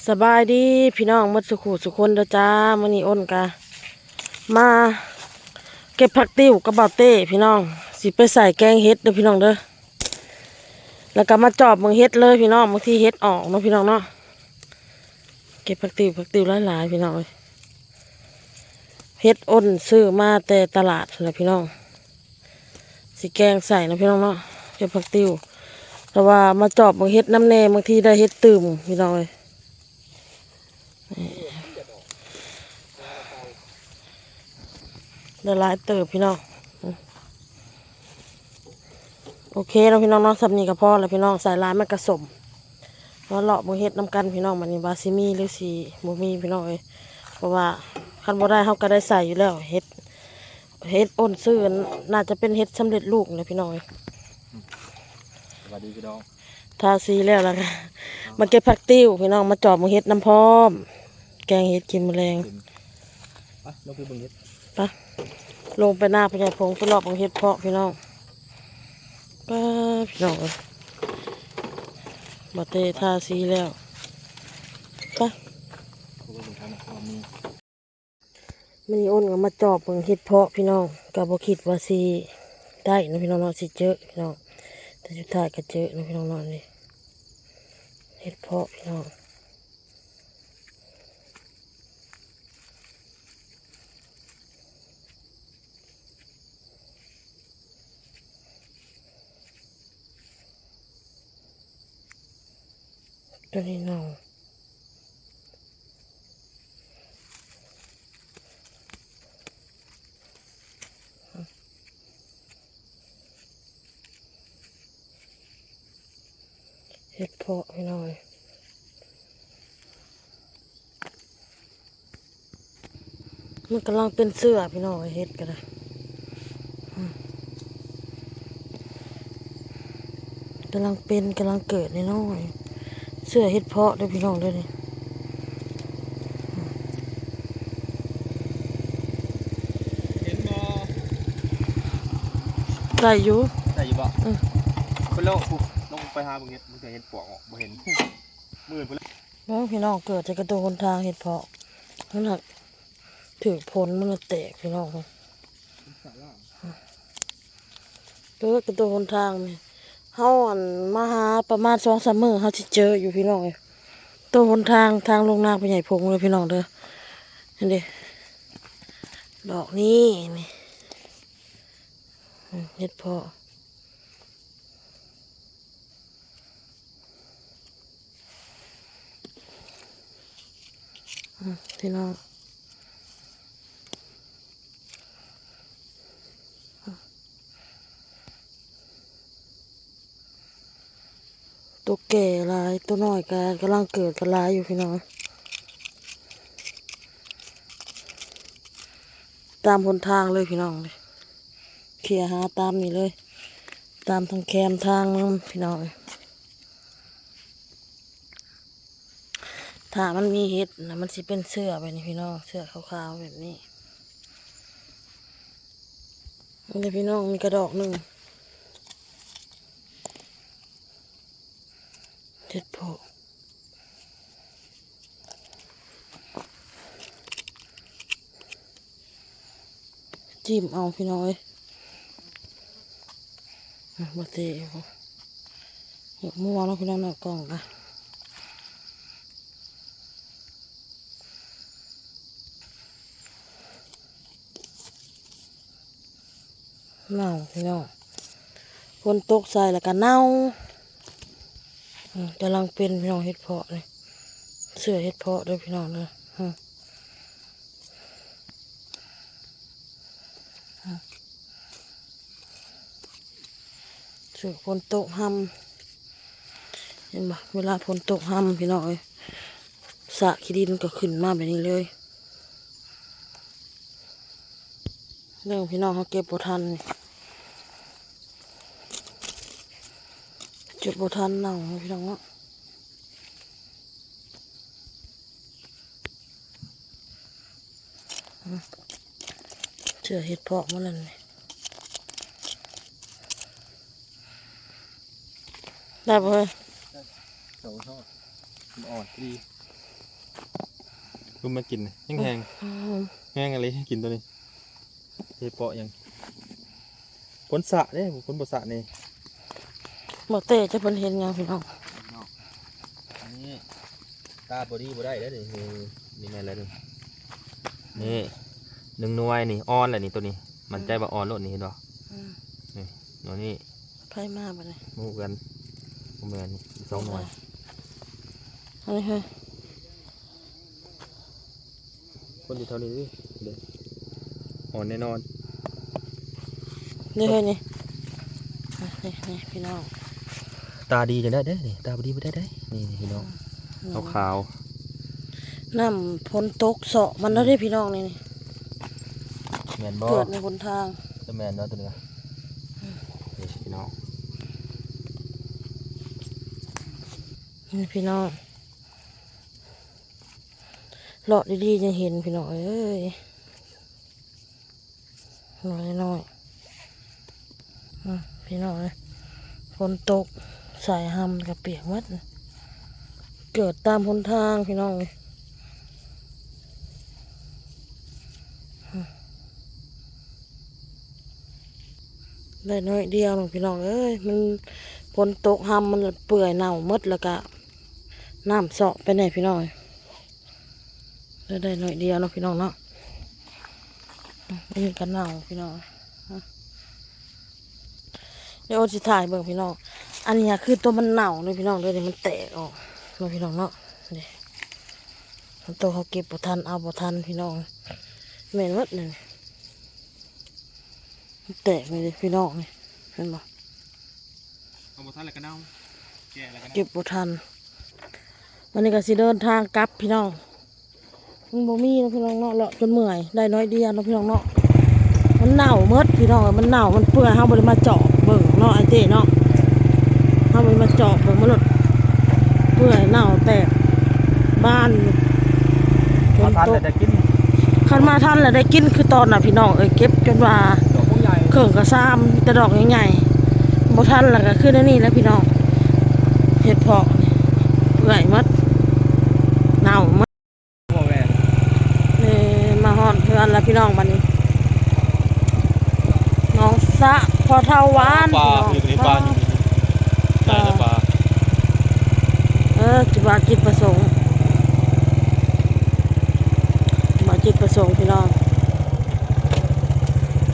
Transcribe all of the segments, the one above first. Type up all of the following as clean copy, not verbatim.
สบายดีพี่น้องมัดสุขุสุคนเด้อจ้ามื้อนี้อ้นกะมาเก็บผักติ้วกระเป๋าเต้พี่น้องสิไปใส่แกงเฮ็ดเด้อพี่น้องเด้อแล้วก็มาจอบเบิ่งเฮ็ดเลยพี่น้องบางทีเฮ็ดออกเนาะพี่น้องเนาะเก็บผักติ้วหลายๆพี่น้องเลยเฮ็ดอ้นซื้อมาแต่ตลาดเลยพี่น้องสิแกงใส่นะพี่น้องเนาะเก็บผักติ้วแต่ว่ามาจอบเบิ่งเฮ็ดน้ำแน่บางทีได้เฮ็ดตื่มพี่น้องเลยได้หลายเติบพี่น้องโอเคแล้วพี่น้องเนาะสับนี่กับพ่อแล้วพี่น้องใส่ลายมันกระสมมาเลาะบงเฮ็ดน้ำกันพี่น้องมันนี่บาซิมีหรือสีบ่มีพี่น้องเลยเพราะว่าคันบ่ได้เขาก็ได้ใส่อยู่แล้วเฮ็ดอ้นซื้อน่าจะเป็นเฮ็ดสำเร็จรูปนะพี่น้องเลยสวัสดีพี่น้องทาสีแล้วล่ะค่ะมาเก็บผักติ้วพี่น้องมาจอบบงเฮ็ดน้ำพร้อมแกงเฮ็ดกินแมลงลงไปบึงเฮ็ดปะลงไปหน้าพญาพงไปเลาะบงเฮ็ดเพาะพี่น้องป้าพี่น้องบาเตทาสีแล้วปะมันนี่อ้นก็มาจอบเบิ่งเฮ็ดเพาะพี่น้องก็บ่คิดว่าสิได้นะพี่น้องเนาะสิเจอพี่น้องแต่สุดท้ายก็เจอนะพี่น้องเนาะนี่เฮ็ดเพาะพี่น้องตัวนี้น้องเฮ็ดเพาะพี่น้อยมันกำลังเป็นเสื้อพี่น้อยเฮ็ดกันนะกำลังเกิดน้อยเสื้อเฮ็ดเพาะด้วยพี่น้องด้วยนี่เห็นบ่ได้อยู่บ่คนเราลงไปหาบึงเฮ็ดมันจะเห็นปวกออกบ่เห็นมืดไปแล้วน้องพี่น้องเกิดจะกระโดดทางเฮ็ดเพาะมันหักถือผลมันแตกพี่น้องเกิดกระโดดทางนี่เฮาอันมาหาประมาณ2-3 มื้อเฮาสิเจออยู่พี่น้องตัวหนทางลงนาไปใหญ่พงเลยพี่น้องเด้อเห็นดิดอกนี้นี่เฮ็ดเพาะพี่น้องตัวแก่ลายตัวน้อยกำลังเกิดกันลายอยู่พี่น้องตามหนทางเลยพี่น้องเลยเขี่ยหาตามนี่เลยตามทางแคมทางน้ำพี่น้องถ้ามันมีเห็ดนะมันสิเป็นเสื้อแบบนี้พี่น้องเสื้อขาวๆแบบนี้นี่พี่น้องมีกระดอกหนึ่งเห็ดโผล่จิ้มเอาพี่น้องมาเตะหัวมัวแล้วพี่น้องหน้ากล่องนะเน่าพี่น้องคนตกใส่แล้วก็เน่ากำลังเป็นพี่น้องเห็ดเพาะเลยเสื้อเห็ดเพาะด้วยพี่น้องเลยเสื้อฝนตกห้ำเห็นปะเวลาฝนตกห้ำพี่น้องเลยสระขี้ดินก็ขึ้นมาแบบนี้เลยเรื่องพี่น้องเขาเก็บบ่ทันเก็บบ่ทันเน่าพี่น้องเนาะเชื่อเห็ดเพาะมันนั่นเลยได้ป่ะเฮ้ย เสาทอดมันอ่อนดี ดูมากินแห้งแห้ง อืม แห้งอะไรให้กินตัวนี้เฮ็ดเปาะยังคนสระเด้คนบ่สระนี่ บ่เต้จะเพิ่นเห็นยังพี่น้อง นี่ตาบอดี้บ่ได้แล้วนี่นี่แม่นแล้วนี่1หน่วยนี่อ่อนแล้วนี่ตัวนี้มันใจว่าอ่อนโลดนี่เห็นบ่ อืม นี่หน่วยนี้ ไผมาบัดนี้ หมู่กันบ่แม่นนี่2หน่วย อันนี้เฮ้ย คนอยู่เท่านี้ดิเด้อ่อนแน่นอน นี่เฮ้ยนี่อ่ะนี่พี่น้อง ตาดีจังได้เด้นี่ตาบ่ดีบ่ได้เด้นี่พี่น้องขาว น้ำพ้นตกเสาะมันแล้วได้พี่น้องนี่ ๆแม่นบ่ เกิดในหนทาง แม่นเนาะตัวนี้นี่พี่น้อง นี่พี่น้องเลาะดีๆยังเห็นพี่น้องเอ้ยน้อยพี่น้องเลยฝนตกสายหำกับเปียกหมัดเกิดตามหนทางพี่น้องเลยได้น้อยเดียวหนึ่งพี่น้องเอ้ยมันฝนตกหำมันเปื่อยเน่าหมดแล้วก็น้ำเสาะไปไหนพี่น้องได้น้อยเดียวเนาะพี่น้องเนาะนี่ก็เน่าพี่น้องเดี๋ยวโอจิถ่ายเบิ่งพี่น้องอันนี้คือตัวมันเน่าเลยพี่น้องเลยมันแตกออกเนาะพี่น้องเนาะนี่มันตัวเขาเก็บบ่ทันเอาบ่ทันพี่น้องแม่นหมดเลยมันแตกเลยพี่น้องนี่เห็นบ่ เอาบ่ทันแล้วก็เน่าแก่แล้วก็ เก็บบ่ทันวันนี้ก็สิเดินทางกลับพี่น้องมันบ่มีเนาะพี่น้องเนาะเลาะจนเมื่อยได้น้อยเดียวเนาะพี่น้องเนาะมันเน่าหมดพี่น้องมันเน่ามันเปื่อยเฮาบ่ได้มาเจาะเบิ่งเนาะไอ้เจ้เนาะเฮาบ่ได้มาเจาะเบิ่งมันหลดเปื่อยเน่าแตกบ้านฝ มาน ทัน ต แล้ว ก ได้กิน คันมาทันแล้วได้กินคือตอนน่ะพี่น้องเก็บจนว่า ดอกพวกใหญ่ เครื่องกระซ้ำแต่ดอกใหญ่ๆบ่ทันแล้วก็คือนี่แหล้วพี่น้องเห็ดเพาะนี่เปื่อยหมดเน่าหมด พ่อแม่ นี่มาฮอดเพื่อนแล้วพี่น้องบัดนี้น้องสะพอเท่าหวาน ปลา พี่ อยู่ใน น้ ปลา อง อยู่ใช่แล้วปลา จุบาจิตประสงค์บาจิตประสงค์พี่น้อง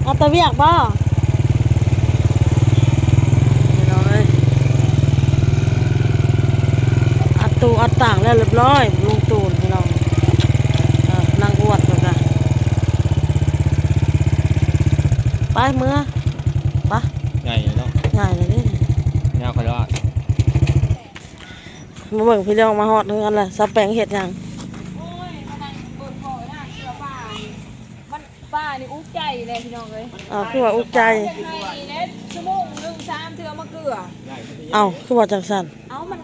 เอาตะเวียกบ่พี่น้องเอ้ยอัดตูอัดต่างแล้วเรียบร้อยลุงตูนพี่น้องนั่งอวดเลยกันไปเมื่อไป ใหญ่เนาะ ง่ายเลยนี่ แนวคารา มาเบิ่งพี่น้องมาฮอดเฮือนล่ะสะแปงเฮ็ดหยัง โอ้ยมานั่งเปิดพ่อหน้าเสื้อผ้านี่มันป้านี่อุกใจเลยพี่น้องเลย คือว่าอุกใจ เป็นไงเนี่ยชั่วโมงหนึ่งสามเทื่อมาเกลือ คือว่าจังซั่น เอ้ามั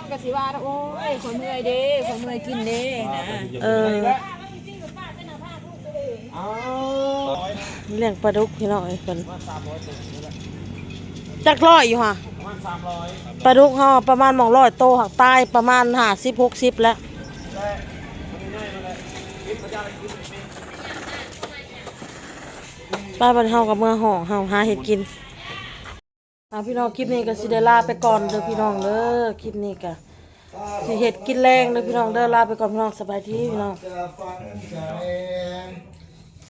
นกะสิว่าโอ้ยคนเมื่อยเด้คนเมื่อยกินเด้นะ เลี้ยงปลาดุกพี่น้องไอ้คนจักร้อยอยู่ห่ะปลาดุกห่อประมาณ100โตหักใต้ประมาณ50-60แล้วป้าบันเฮากับเมื่อห่อเฮาหาเห็ดกินพี่น้องคลิปนี้ก็สิได้ลาไปก่อนเด้อพี่น้องเด้อคลิปนี้ก็สิเห็ดกินแรงเด้อพี่น้องเด้อลาไปก่อนพี่น้องสบายดีพี่น้อง จะฟังใจ